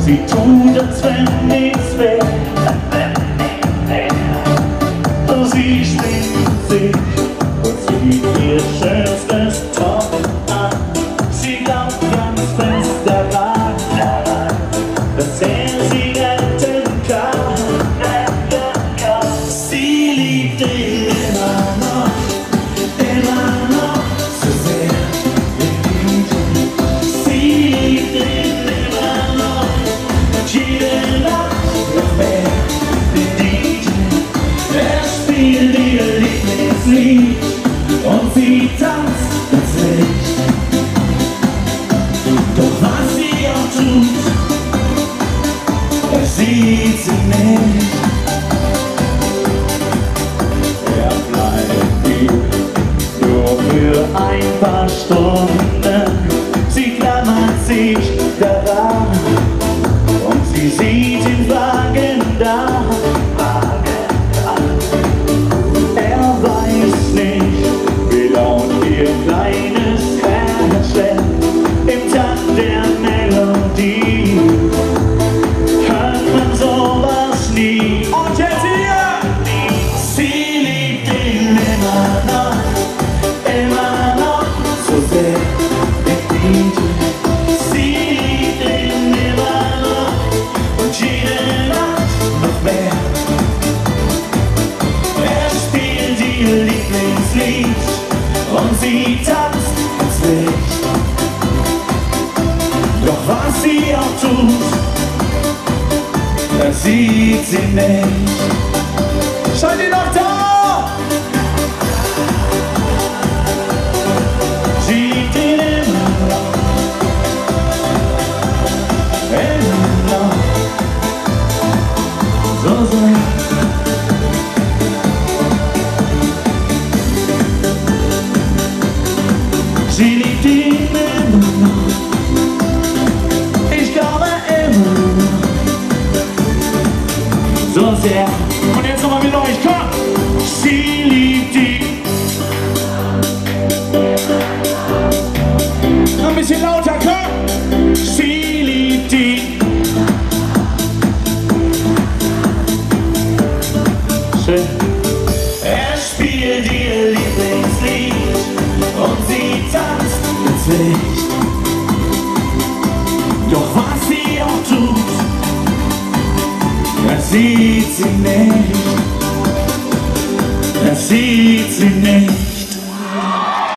Sie tut, als wenn nichts wär. Sie schminkt sich und zieht ihr schönstes Top an. Sie glaubt ganz fest daran, dass sie retten kann. Sie liebt ihn immer noch so sehr. Sie liebt ihn immer noch, jede Nacht noch mehr. Er spielt ihr Lieblingslied und sie tanzt ins Licht. Doch was sie auch tut, sieht sie nicht. Er bleibt hier nur für ein paar Stunden. Sie klammert sich daran und sie sieht ihn fragend an. Er weiß nicht, wie laut ihr kleines Herz schlägt im Takt der Melodie. Hört man sowas nie. Und jetzt hier! Sie liebt ihn immer noch so sehr. Sie liebt ihn immer noch und jede Nacht noch mehr. Er spielt ihr Lieblingslied und sie tanzt ins Licht. Doch was sie auch tut, das sieht sie nicht. Seid ihr noch da? Sie liebt ihn immer noch so sehr. Sie liebt ihn immer noch, ich glaube immer noch so sehr. Und jetzt nochmal mit euch, komm! Sie liebt ihn. Noch ein bisschen lauter, komm! Sie liebt ihn. Schön. Er spielt ihr Lieblingslied und sie tanzt ins Licht. Doch was sie auch tut, das sieht sie nicht. Das sieht sie nicht.